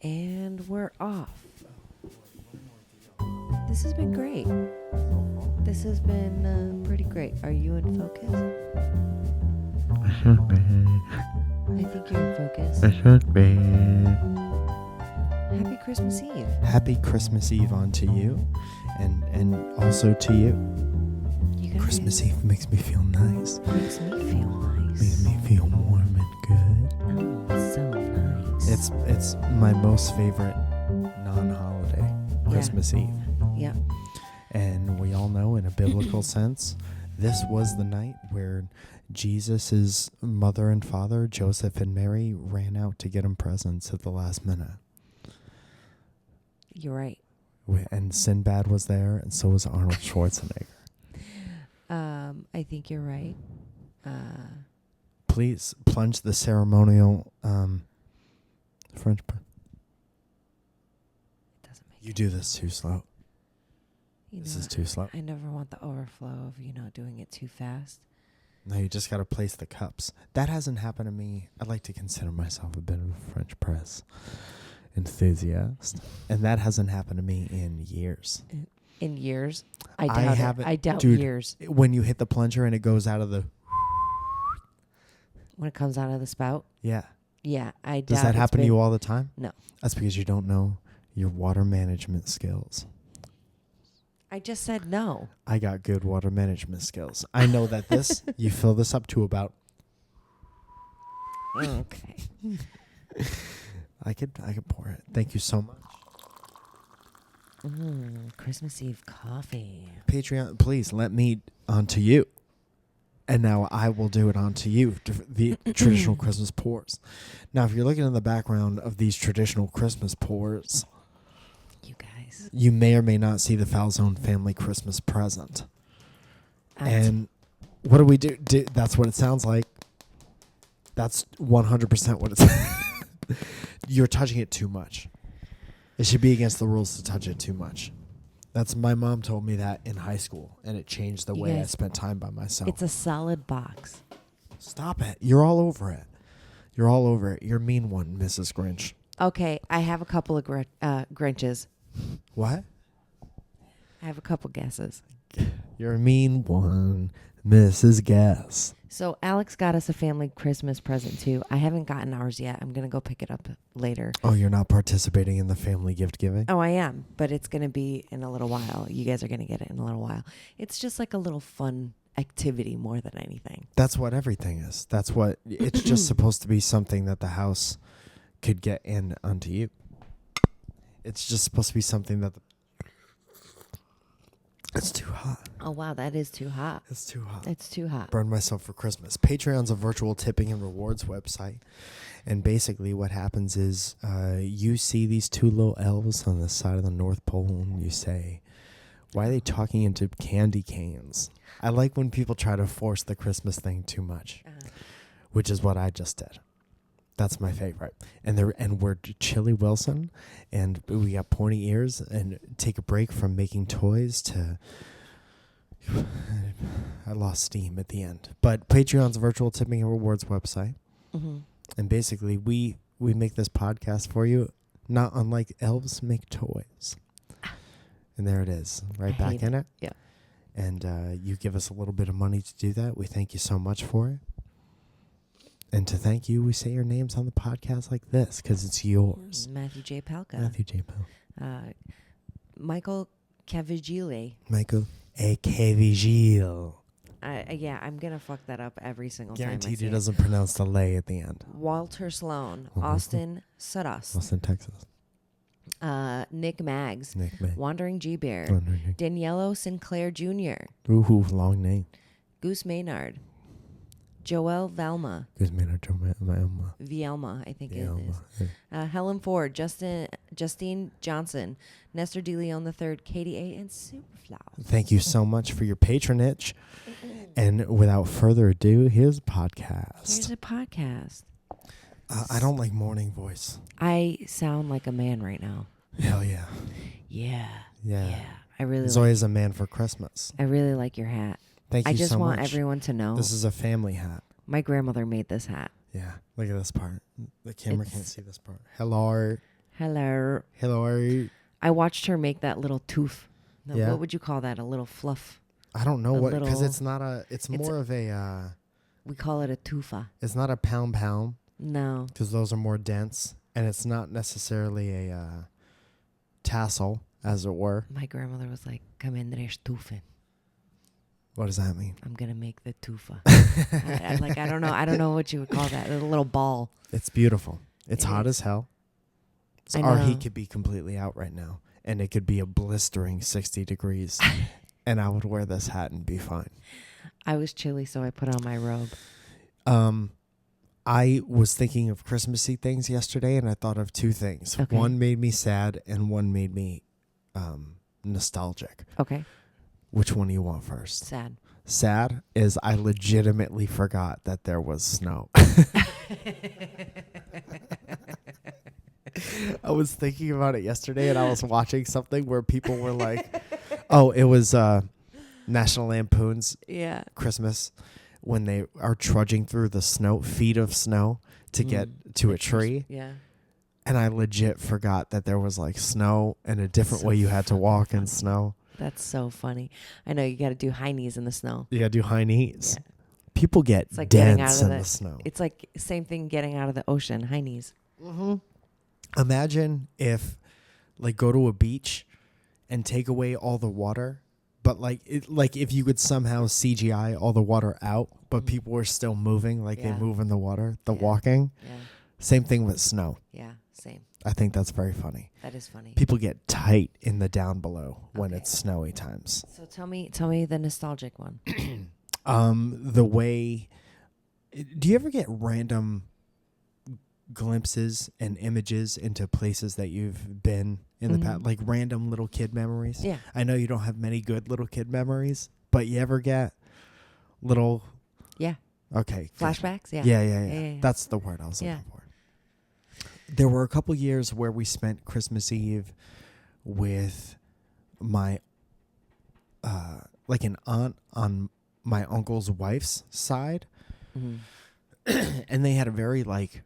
And we're off. This has been great. This has been pretty great. Are you in focus? I should be. I think you're in focus. I should be. Happy Christmas Eve. Happy Christmas Eve onto you, and also to you. Christmas Eve makes me feel nice. Makes me feel nice. Makes me feel warm and good. Oh, it's so nice. It's my most favorite non-holiday Christmas Eve. Yeah. And we all know, in a biblical sense, this was the night where Jesus' mother and father, Joseph and Mary, ran out to get him presents at the last minute. You're right. And Sinbad was there, and so was Arnold Schwarzenegger. I think you're right. Please plunge the ceremonial French press. It doesn't make You do this too slow. This is too slow. I never want the overflow of you not doing it too fast. No, you just got to place the cups. That hasn't happened to me. I'd like to consider myself a bit of a French press enthusiast. And that hasn't happened to me in years. In years? I doubt it. I doubt dude, years. When you hit the plunger and it goes out of the... When it comes out of the spout? Yeah. Yeah, I doubt. Does that happen to you all the time? No. That's because you don't know your water management skills. I just said no. I got good water management skills. I know that this, you fill this up to about... Okay. I could pour it. Thank you so much. Christmas Eve coffee. Patreon, please let me onto you. And now I will do it onto you, the traditional Christmas pours. Now, if you're looking in the background of these traditional Christmas pours, you guys, you may or may not see the Falzone Family Christmas present. And what do we do? That's what it sounds like. That's 100% what it's... You're touching it too much. It should be against the rules to touch it too much. That's my mom told me that in high school, and it changed the way I spent time by myself. It's a solid box. Stop it. You're all over it. You're all over it. You're a mean one, Mrs. Grinch. Okay, I have a couple of Grinches. What? I have a couple guesses. You're a mean one, Mrs. Guess. So Alex got us a family Christmas present too. I haven't gotten ours yet. I'm going to go pick it up later. Oh, you're not participating in the family gift giving? Oh, I am, but it's going to be in a little while. You guys are going to get it in a little while. It's just like a little fun activity more than anything. That's what everything is. That's what it's just supposed to be, something that the house could get in unto you. It's just supposed to be something that it's too hot. Oh, wow, that is too hot. It's too hot. It's too hot. Burned myself for Christmas. Patreon's a virtual tipping and rewards website. And basically what happens is you see these two little elves on the side of the North Pole and you say, why are they talking into candy canes? I like when people try to force the Christmas thing too much, which is what I just did. That's my favorite. And we're Chili Wilson, and we got pointy ears, and take a break from making toys to... I lost steam at the end. But Patreon's a virtual tipping and rewards website. Mm-hmm. And basically, we make this podcast for you, not unlike elves make toys. And there it is, right back in it. Yeah. And you give us a little bit of money to do that. We thank you so much for it. And to thank you, we say your names on the podcast like this, because it's yours. Matthew J. Palka. Matthew J. Palka. Michael Cavigile. Michael A. Cavigile. Yeah, I'm going to fuck that up every single time. Guaranteed he doesn't pronounce the lay at the end. Walter Sloan. Austin Sudas. Austin, Texas. Nick Maggs. Nick Maggs. Wandering G. Bear. Wandering. Daniello Sinclair Jr. Ooh, long name. Goose Maynard. Joelle Velma. Goose Maynard, Velma. Vielma, I think Vielma. it is. Helen Ford. Justine Johnson. Nestor De Leon III. Katie A. and Superflower. Thank you so much for your patronage. And without further ado, here's a podcast. Here's a podcast. I don't like morning voice. I sound like a man right now. Hell yeah. Yeah. Yeah. I really Zoya's a man for Christmas. I really like your hat. Thank you so much. I just want everyone to know. This is a family hat. My grandmother made this hat. Yeah. Look at this part. The camera can't see this part. Hello. Hello. Hillary. I watched her make that little tooth. Yeah. What would you call that? A little fluff. I don't know A what, because little- it's not a. It's more of a. We call it a tufa. It's not a pound, No. because those are more dense, and it's not necessarily a tassel, as it were. My grandmother was like, "Come in, there's tufa. What does that mean? I'm gonna make the tufa." I don't know. I don't know what you would call that. A little ball. It's beautiful. It's It hot is. as hell. I Our know. heat could be completely out right now, and it could be a blistering 60 degrees, and I would wear this hat and be fine. I was chilly, so I put on my robe. I was thinking of Christmassy things yesterday, and I thought of two things. Okay. One made me sad, and one made me nostalgic. Okay. Which one do you want first? Sad. Sad is I legitimately forgot that there was snow. I was thinking about it yesterday, and I was watching something where people were like, oh, it was National Lampoon's Yeah. Christmas, when they are trudging through the snow, feet of snow to get to a tree. Yeah. And I legit forgot that there was like snow and a different So way you had to fucking walk in funny. snow. That's so funny. I know you got to do high knees in the snow. You gotta do high knees. Yeah. People get It's like getting dense out of in the the- snow. It's like same thing getting out of the ocean, high knees. Mm-hmm. Imagine if, like, go to a beach and take away all the water, but like if you could somehow CGI all the water out, but people were still moving, like they Yeah. move in the water, the Yeah. walking. Yeah. Same thing with snow. Yeah. Same. I think that's very funny. That is funny. People get tight in the down below when Okay. it's snowy times. So tell me the nostalgic one. The way, do you ever get random glimpses and images into places that you've been in the past, like random little kid memories? Yeah. I know you don't have many good little kid memories, but you ever get little, Yeah. okay. good. Flashbacks. Yeah. Yeah. Yeah. That's the word I was Yeah. looking for. There were a couple years where we spent Christmas Eve with my, like an aunt on my uncle's wife's side. Mhm. And they had a very like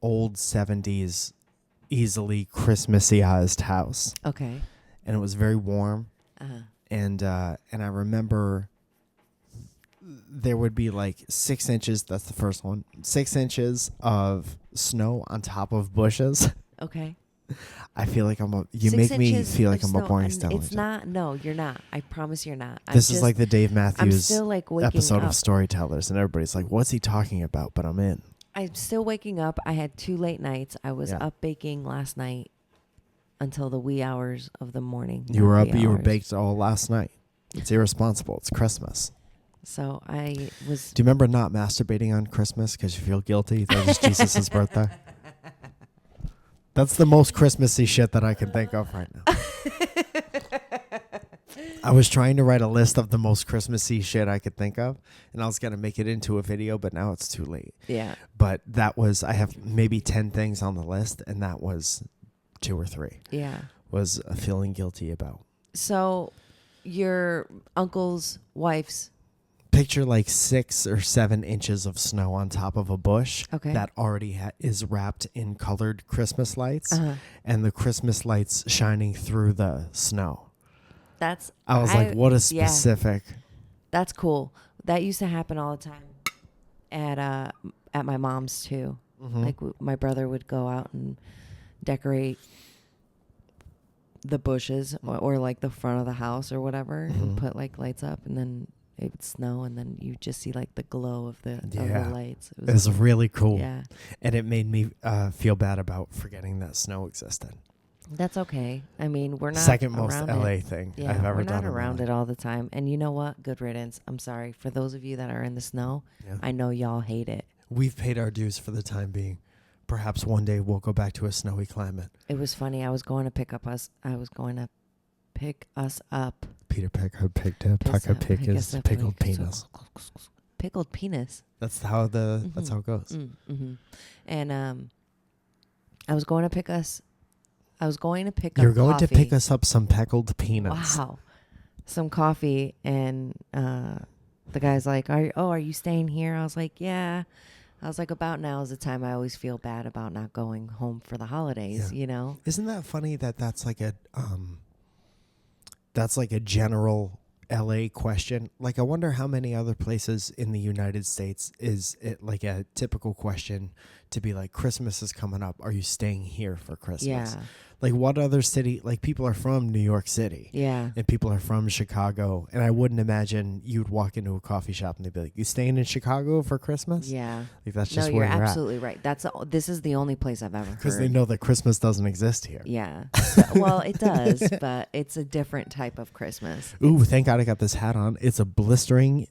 old 70s, easily Christmassy-ized house. Okay. And it was very warm. Uh-huh. And I remember there would be like 6 inches. That's the first one. 6 inches of snow on top of bushes. Okay. I feel like you 6 make me inches feel like of I'm a snow, boring and stone. It's not. No, you're not. I promise you're not. This is like the Dave I'm Matthews still like waking episode up. of Storytellers, and everybody's like, "What's he talking about?" But I'm in. I'm still waking up. I had 2 late nights. I was Yeah. up baking last night until the wee hours of the morning. You were Not up. wee You were hours. baked all last night. It's irresponsible. It's Christmas. So I was. Do you remember not masturbating on Christmas because you feel guilty? That was Jesus' birthday. That's the most Christmassy shit that I can think of right now. I was trying to write a list of the most Christmassy shit I could think of, and I was going to make it into a video, but now it's too late. Yeah. But I have maybe 10 things on the list, and that was 2 or 3 Yeah. was feeling guilty about. So your uncle's wife's. Picture like 6 or 7 inches of snow on top of a bush Okay. that already is wrapped in colored Christmas lights, Uh-huh. and the Christmas lights shining through the snow. That's. I was like, what a yeah. specific. That's cool. That used to happen all the time at my mom's too. Mhm. Like my brother would go out and decorate the bushes or like the front of the house or whatever and put like lights up, and then it would snow, and then you just see like the glow of the Yeah. lights. It was really cool. Yeah. And it made me feel bad about forgetting that snow existed. That's okay. I mean, we're not Second most around LA it. thing Yeah, I've ever we're done. not in my around life. it all the time. And you know what? Good riddance. I'm sorry. For those of you that are in the snow, Yeah. I know y'all hate it. We've paid our dues for the time being. Perhaps one day we'll go back to a snowy climate. It was funny. I was going to pick us up. Peter Picker picked up Piss Pucker up. pick I his guess that's pickled what it- penis. Pickled penis. That's how it goes. Mm-hmm. And I was going to pick us. I was going to pick You're up going coffee. to pick us up some pickled peanuts. Wow. Some coffee, and the guy's like, are you staying here? I was like, yeah. I was like, about now is the time I always feel bad about not going home for the holidays, Yeah. you know? Isn't that funny that that's like a general LA question? Like, I wonder how many other places in the United States is it like a typical question to be like, Christmas is coming up. Are you staying here for Christmas? Yeah. Like, what other city? Like, people are from New York City. Yeah. And people are from Chicago. And I wouldn't imagine you'd walk into a coffee shop and they'd be like, you staying in Chicago for Christmas? Yeah. Like, that's No, just you're where you're absolutely right. This is the only place I've ever heard. Because they know that Christmas doesn't exist here. Yeah. So, well, it does, but it's a different type of Christmas. Ooh, thank God I got this hat on. It's a blistering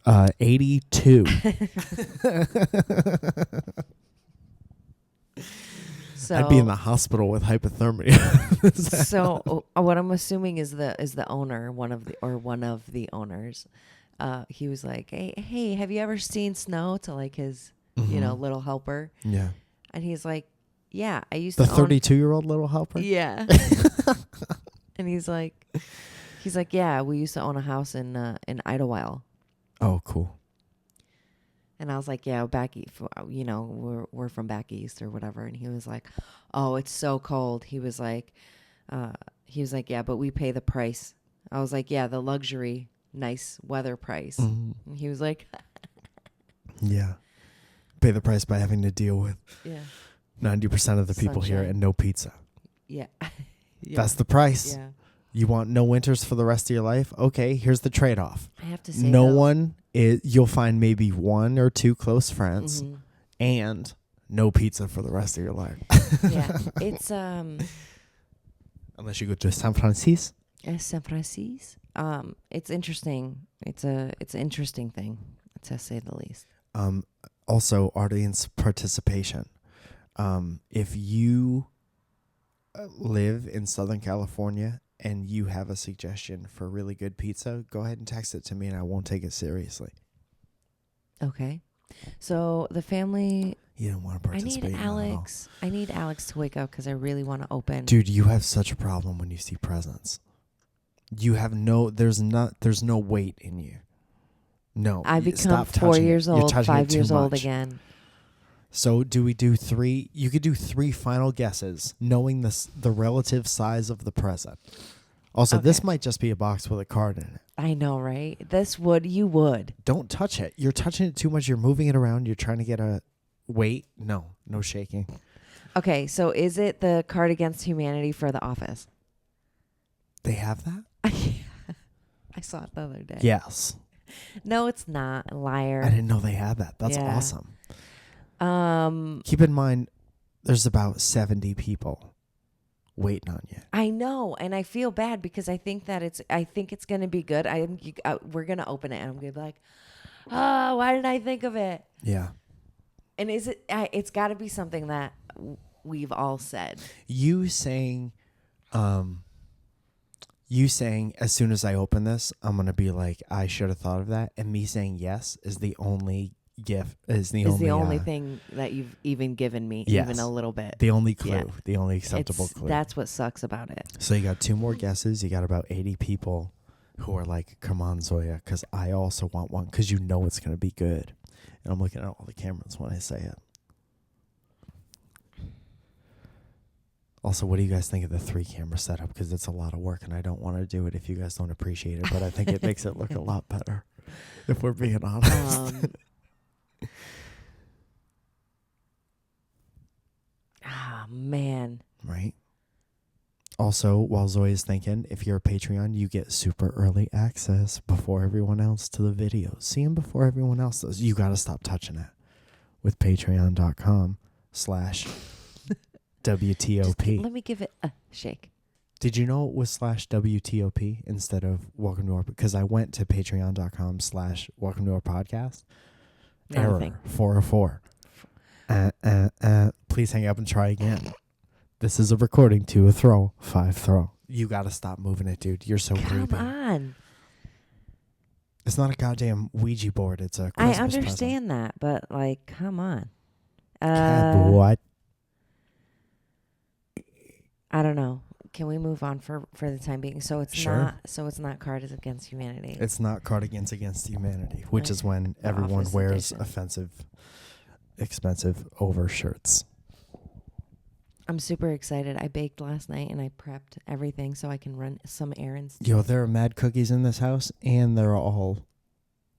82. So I'd be in the hospital with hypothermia. So what I'm assuming is the owner, one of the owners. He was like, hey, have you ever seen snow? To like his, little helper. Yeah. And he's like, yeah, I used The to own 32-year-old little helper? Yeah. And he's like, yeah, we used to own a house in Idlewild. Oh, cool. And I was like, yeah, back, we're from back east or whatever. And he was like, oh, it's so cold. He was like, yeah, but we pay the price. I was like, yeah, the luxury, nice weather price. Mm-hmm. And he was like, Yeah. Pay the price by having to deal with 90% of the people here Sunshine. and no pizza. yeah. That's the price. Yeah. You want no winters for the rest of your life? Okay, here's the trade-off. I have to say, No one is, you'll find maybe one or two close friends Mhm. and no pizza for the rest of your life. Yeah. It's, Unless you go to San Francisco. San Francisco. It's interesting. It's an interesting thing, to say the least. Also, audience participation. If you live in Southern California and you have a suggestion for really good pizza, go ahead and text it to me and I won't take it seriously. Okay. So the family, You don't want to I participate need in that at all. Alex to wake up because I really want to open. Dude, you have such a problem when you see presents. You have there's no weight in you. No. I become stop 4 touching it. years You're old, touching it 5 too years old much. again. So do we do 3? You could do 3 final guesses, knowing the relative size of the present. Also, this Okay. might just be a box with a card in it. I know, right? You would. Don't touch it. You're touching it too much. You're moving it around. You're trying to get a weight. No shaking. Okay, so is it the Card Against Humanity for The Office? They have that? I saw it the other day. Yes. No, it's not. Liar. I didn't know they had that. That's Yeah. awesome. Um, Keep in mind, there's about 70 people waiting on you. I know, and I feel bad because I think it's going to be good. We're going to open it and I'm going to be like, "Oh, why didn't I think of it?" Yeah. And it's got to be something that we've all said. You saying as soon as I open this, I'm going to be like, I should have thought of that. And me saying yes is the only gift, is the only thing that you've even given me, Yes. even a little bit. the only clue, Yeah. the only acceptable clue. That's what sucks about it. So you got 2 more guesses. You got about 80 people who are like, come on, Zoya, because I also want one, because you know it's going to be good. And I'm looking at all the cameras when I say it. Also, what do you guys think of the 3-camera setup? Because it's a lot of work, and I don't want to do it if you guys don't appreciate it. But I think it makes it look a lot better, if we're being honest. Man. Right? Also, while Zoya's thinking, if you're a Patreon, you get super early access before everyone else to the videos. See them before everyone else does. You got to stop touching it with patreon.com/WTOP. Let me give it a shake. Did you know it was /WTOP instead of Welcome to Our... Because I went to patreon.com/Welcome to Our Podcast. Nothing. Error 404. Please hang up and try again. This is a recording to a throw. 5 throw. You got to stop moving it, dude. You're so Come creepy. on. It's not a goddamn Ouija board. It's a Christmas I understand present. that, but like, come on. What? I don't know. Can we move on for the time being? So it's Sure. not Cards Against Humanity. It's not Cardigans Against Humanity, which is when The everyone Office wears edition. offensive expensive overshirts. I'm super excited. I baked last night and I prepped everything so I can run some errands. Yo, there are mad cookies in this house, and they're all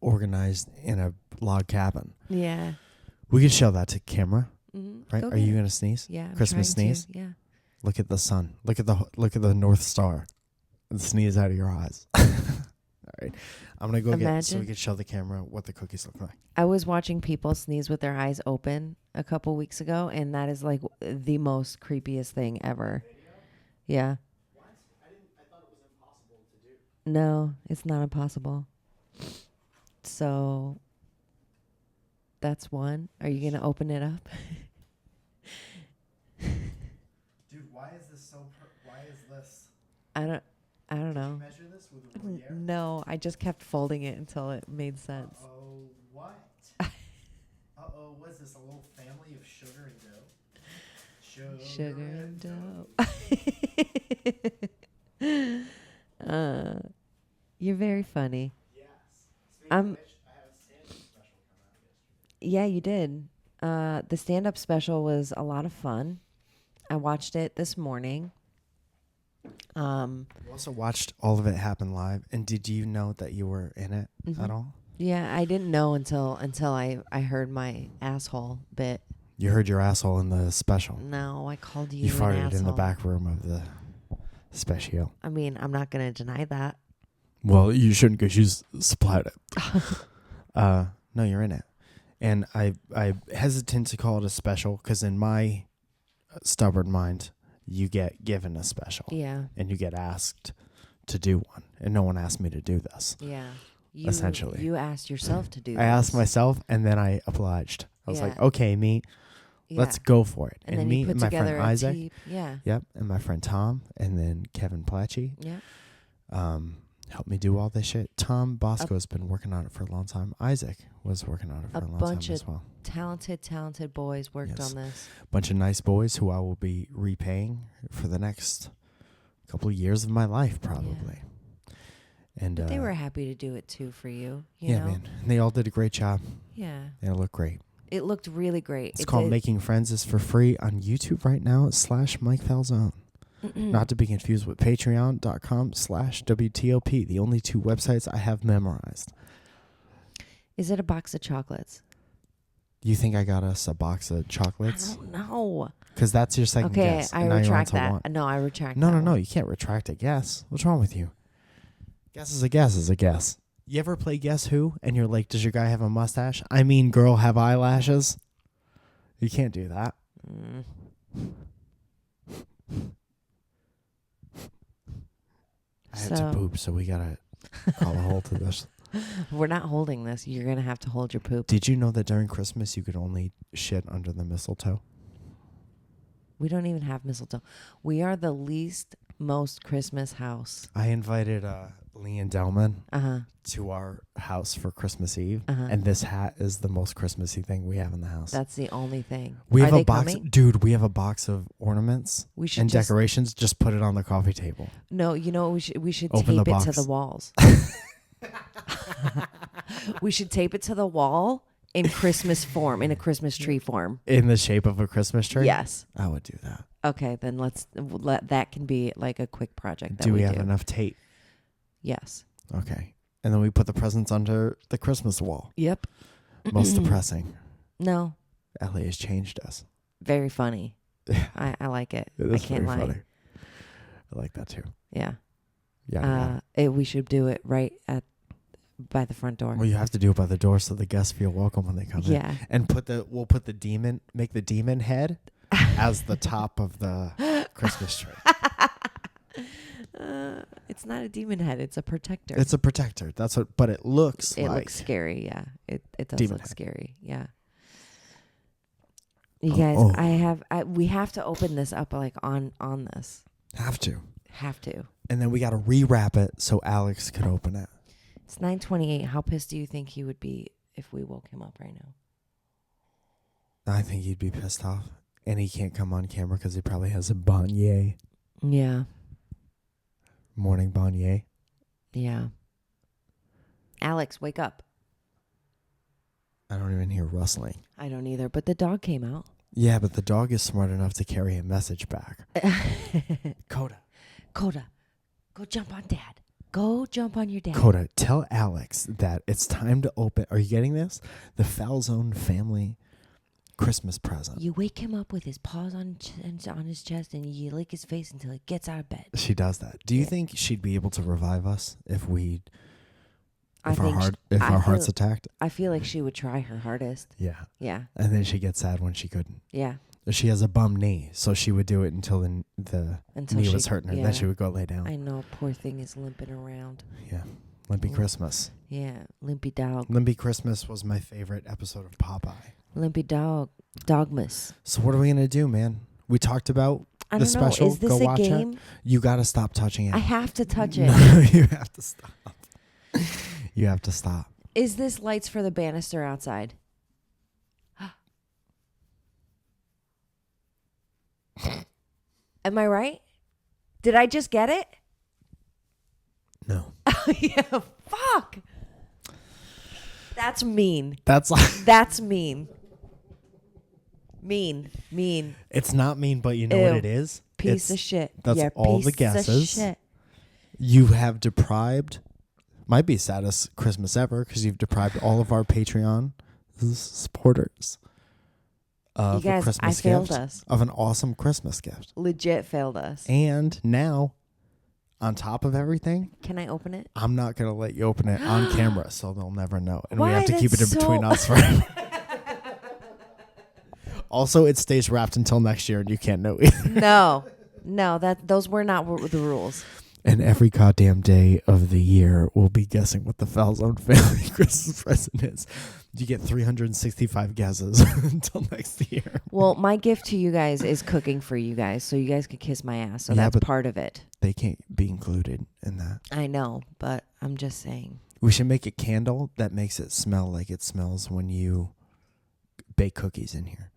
organized in a log cabin. Yeah. We could show that to camera, right? Go Are you get it. gonna sneeze? Yeah. I'm Christmas trying to. sneeze. Yeah. Look at the sun. Look at the North Star, and sneeze out of your eyes. All right, I'm gonna go get so we Imagine. can show the camera what the cookies look like. I was watching people sneeze with their eyes open a couple weeks ago, and that is like the most creepiest thing ever. Yeah. What? I thought it was impossible to do. No, it's not impossible. So that's one. Are you going to open it up? Dude, why is this so? Why is this? I don't know. Measure this with a Gruyere? No, I just kept folding it until it made sense. Oh, what? Uh-oh, what's this? A little family of sugar and dough? Sugar and dough. You're very funny. Yes. Speaking of which, I have a stand-up special coming out yesterday. Yeah, you did. The stand-up special was a lot of fun. I watched it this morning. You also watched all of it happen live, and did you know that you were in it at all? Yeah, I didn't know until I heard my asshole bit. You heard your asshole in the special. No, I called you You an farted asshole. in the back room of the special. I mean, I'm not going to deny that. Well, you shouldn't because you supplied it. No, you're in it. And I hesitant to call it a special because in my stubborn mind, you get given a special. Yeah. And you get asked to do one. And no one asked me to do this. Yeah. Essentially. You asked yourself to do I asked myself and then I obliged. I was like, okay, me, let's go for it. And then me you put and my together friend Isaac. Yeah. Yep. And my friend Tom and then Kevin Platchy. Yeah. Helped me do all this shit. Tom Bosco has been working on it for a long time. Isaac was working on it for a long time as well. Talented boys worked on this. Bunch of nice boys who I will be repaying for the next couple of years of my life, probably. Yeah. And but they were happy to do it too for you. You know? Man. And they all did a great job. Yeah. They look great. It looked really great. It's called Making Friends. Is for free on YouTube right now /Mike Falzone. Not to be confused with patreon.com/WTOP, the only two websites I have memorized. Is it a box of chocolates? You think I got us a box of chocolates? I don't know. Because that's your second guess. Okay, I retract that. No, I retract that. No. You can't retract a guess. What's wrong with you? Guess is a guess is a guess. You ever play Guess Who? And you're like, does your guy have a mustache? I mean, girl, have eyelashes? You can't do that. I had to poop, so we got to call a halt to this. We're not holding this. You're going to have to hold your poop. Did you know that during Christmas you could only shit under the mistletoe? We don't even have mistletoe. We are the least most Christmas house. I invited Lee and Delman to our house for Christmas Eve, and this hat is the most Christmassy thing we have in the house. That's the only thing. We have a box, dude. We have a box of ornaments and decorations. Just put it on the coffee table. No, you know what we should Open tape the it box. to the walls. We should tape it to the wall in Christmas form, in a Christmas tree form. In the shape of a Christmas tree? Yes. I would do that. Okay, then that can be like a quick project. Do we have enough tape? Yes. Okay. And then we put the presents under the Christmas wall. Yep. Most depressing. No. LA has changed us. Very funny. I like it. It is I can't lie. funny. I like that too. Yeah. Yeah. We should do it right by the front door. Well, you have to do it by the door so the guests feel welcome when they come in. Yeah. And we'll make the demon head as the top of the Christmas tree. It's not a demon head. It's a protector. It's a protector. But it looks It like. looks scary. Yeah. It does demon look head. scary. Yeah. You guys, we have to open this up like on this. Have to. Have to. And then we got to rewrap it so Alex could open it. It's 9:28. How pissed do you think he would be if we woke him up right now? I think he'd be pissed off. And he can't come on camera because he probably has a beignet. Yeah. Morning beignet. Yeah. Alex, wake up. I don't even hear rustling. I don't either, but the dog came out. Yeah, but the dog is smart enough to carry a message back. Coda, Coda, go jump on Dad. Go jump on your dad. Coda, tell Alex that it's time to open. Are you getting this? The Falzone Family Christmas present. You wake him up with his paws on his chest, and you lick his face until he gets out of bed. She does that. Do you think she'd be able to revive us if I our think heart's attacked? I feel like she would try her hardest. Yeah. Yeah. And then she gets sad when she couldn't. Yeah. She has a bum knee, so she would do it until the knee was hurting her. Yeah. Then she would go lay down. I know, poor thing is limping around. Yeah. Limpy Christmas. Yeah, limpy dog. Limpy Christmas was my favorite episode of Popeye. Limpy dog. Dogmas. So what are we going to do, man? We talked about I the don't know. special. Is this Go a watch game? it. You got to stop touching it. I have to touch it. No, you have to stop. You have to stop. Is this lights for the banister outside? Am I right? Did I just get it? No. Yeah, fuck. That's mean. That's like That's mean. Mean. it's not mean, but you know what it is? Piece of shit. That's yeah, all piece the guesses. Of shit. You have deprived, might be saddest Christmas ever, because you've deprived all of our Patreon supporters of You guys, a Christmas I failed gift, us. of an awesome Christmas gift. Legit failed us. And now, on top of everything, Can I open it? I'm not going to let you open it on camera, so they'll never know. And we Why? have to keep it in That's between so- us forever. Also, it stays wrapped until next year, and you can't know either. No, those were not the rules. And every goddamn day of the year, we'll be guessing what the Falzone Family Christmas present is. You get 365 guesses until next year. Well, my gift to you guys is cooking for you guys, so you guys could kiss my ass. So Yeah, that's but- part of it. They can't be included in that. I know, but I'm just saying. We should make a candle that makes it smell like it smells when you bake cookies in here.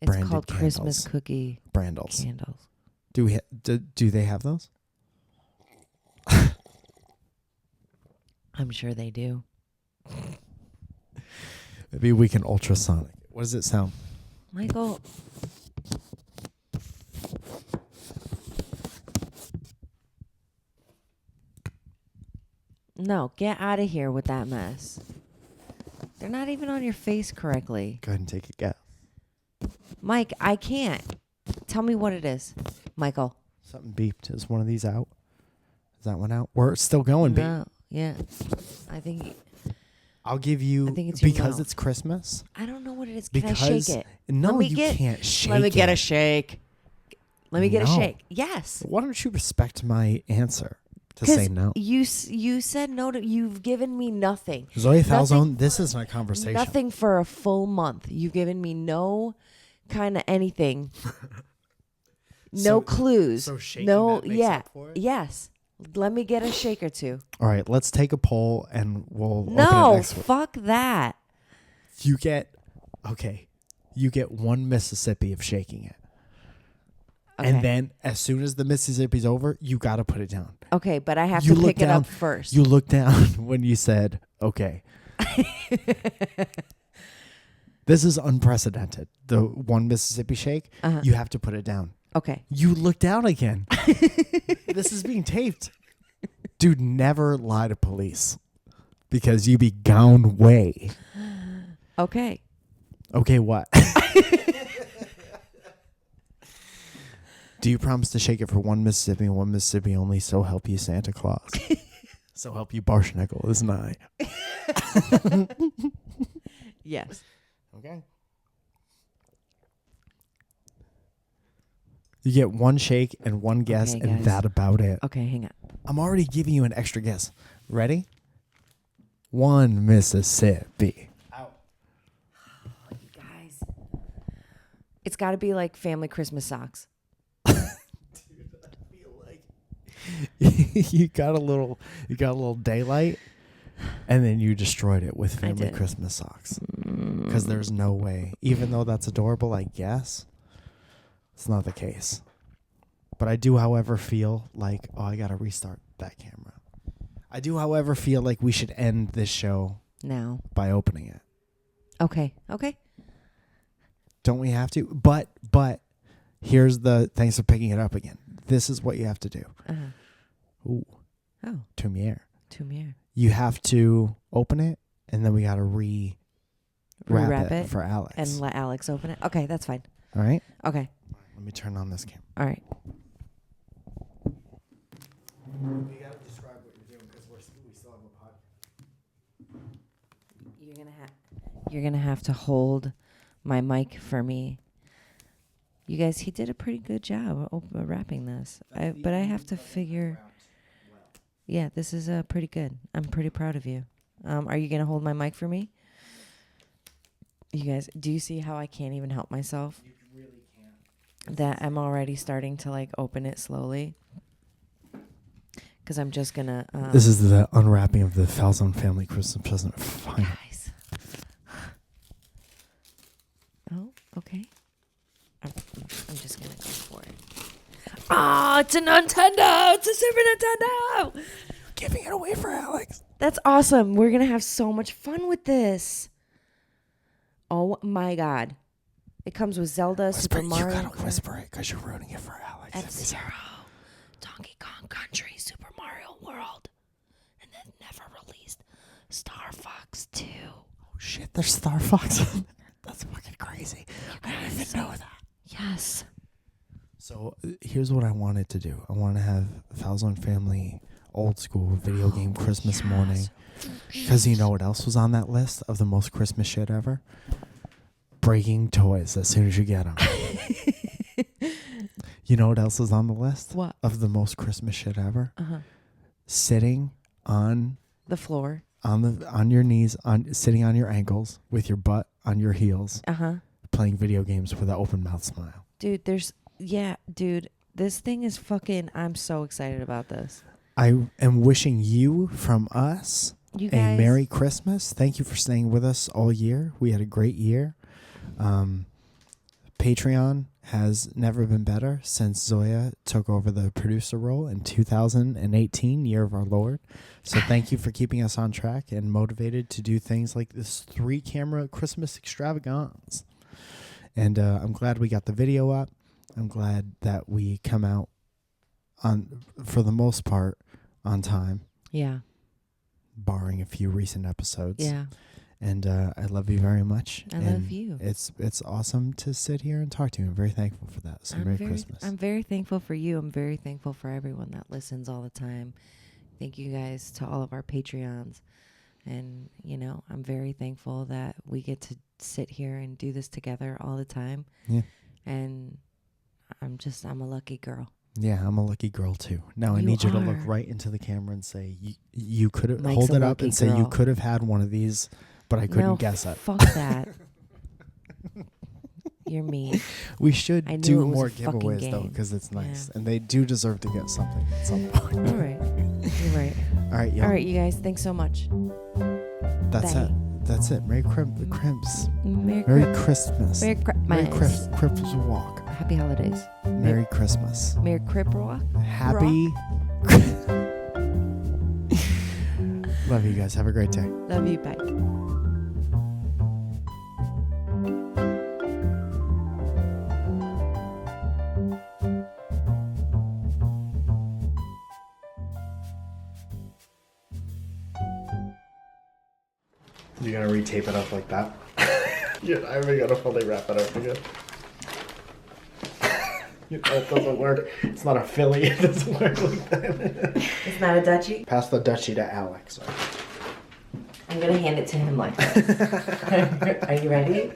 It's Branded called Christmas candles. cookie Brandles. candles. Do we? Do they have those? I'm sure they do. Maybe we can ultrasonic. What does it sound? Michael. No, get out of here with that mess. They're not even on your face correctly. Go ahead and take a guess. Mike, I can't. Tell me what it is. Michael. Something beeped. Is one of these out? Is that one out? We're still going, beep. No. Yeah. I think I'll give you, I think it's your because mouth. it's Christmas. I don't know what it is. Can Because I shake it? No, Let me you get- can't shake Let me get a it. shake. Let me get a No. shake. Yes. Why don't you respect my answer to say no? You said no to. You've given me nothing. Zoe Nothing- Falzone, this isn't a conversation. Nothing for a full month. You've given me no kind of anything. No So- clues. so shaking no. that makes Yeah. up for it? Yes. Let me get a shake or two. All right, let's take a poll and we'll open it No. next week. Fuck that. You get one Mississippi of shaking it. Okay. And then as soon as the Mississippi's over, you got to put it down. Okay, but I have You to look pick it down- up first. You looked down when you said, okay. This is unprecedented. The one Mississippi shake, Uh-huh. you have to put it down. Okay. You look down again. This is being taped. Dude, never lie to police because you be gowned way. Okay. Okay, what? Do you promise to shake it for one Mississippi and one Mississippi only, so help you Santa Claus? So help you Barschnickel is nigh. Yes. Okay. You get one shake and one guess, Okay, and guys. that about it. Okay, hang on. I'm already giving you an extra guess. Ready? One Mississippi. Guys. It's got to be like family Christmas socks. You got a little daylight, and then you destroyed it with family did. Christmas socks. Because there's no way, even though that's adorable, I guess it's not the case. But I do, however, feel like I gotta restart that camera. I do, however, feel like we should end this show Now. by opening it. Okay. Don't we have to? But here's the thanks for picking it up again. This is what you have to do. Ooh. Oh. Tumiere. You have to open it, and then we got to wrap it for Alex. And let Alex open it. Okay, that's fine. All right? Okay. Let me turn on this camera. All right. You got to describe what you're doing because we still have a podcast. You're gonna have to hold my mic for me. You guys, he did a pretty good job wrapping this. But I have to figure. Yeah, this is pretty good. I'm pretty proud of you. Are you gonna hold my mic for me? You guys, do you see how I can't even help myself? You really can't. That I'm already starting to like open it slowly. Because I'm just gonna. This is the unwrapping of the Falzone Family Christmas present. Guys. Oh, okay. I'm just gonna go for it. Oh, it's a Nintendo! It's a Super Nintendo! Giving it away for Alex. That's awesome. We're gonna have so much fun with this. Oh my god. It comes with Zelda, Super Mario. You gotta whisper it because you're ruining it for Alex. F-Zero, Donkey Kong Country, Super Mario World, and then never released Star Fox 2. Oh shit, there's Star Fox on there. That's fucking crazy. I didn't even know that. Yes. So here's what I wanted to do. I want to have Falzone Family old school video game Christmas morning. Because you know what else was on that list of the most Christmas shit ever? Breaking toys as soon as you get them. You know what else is on the list? What? Of the most Christmas shit ever? Sitting on the floor. On your knees, sitting on your ankles with your butt on your heels. Playing video games with an open mouth smile. Dude, this thing is fucking, I'm so excited about this. I am wishing you from us you guys, a Merry Christmas. Thank you for staying with us all year. We had a great year. Patreon has never been better since Zoya took over the producer role in 2018, year of our Lord. So thank you for keeping us on track and motivated to do things like this 3-camera Christmas extravagance. And I'm glad we got the video up. I'm glad that we come out for the most part, on time. Yeah. Barring a few recent episodes. Yeah. And I love you very much. I love you. It's awesome to sit here and talk to you. I'm very thankful for that. So Merry Christmas. I'm very thankful for you. I'm very thankful for everyone that listens all the time. Thank you guys to all of our Patreons. And, I'm very thankful that we get to sit here and do this together all the time. Yeah. And I'm a lucky girl. Yeah, I'm a lucky girl too. Now I need you to look right into the camera and say, you could have, Mike's hold it up and say you could have had one of these, but I couldn't guess it. Fuck that. You're mean. We should do more fucking giveaways though, because it's nice. Yeah. And they do deserve to get something at some point. All right. You're right. All right, All right, you guys. Thanks so much. That's it. That's it. Merry Christmas. Merry Christmas. Merry Christmas walk. Happy holidays. Merry Christmas. Merry Crip Walk. Happy. Love you guys. Have a great day. Love you. Bye. You're gonna retape it up like that? Yeah, I haven't got to fully wrap it up again. That doesn't work. It's not a Philly. It doesn't work like that. It's not a Dutchie? Pass the Dutchie to Alex. I'm gonna hand it to him like this. Are you ready?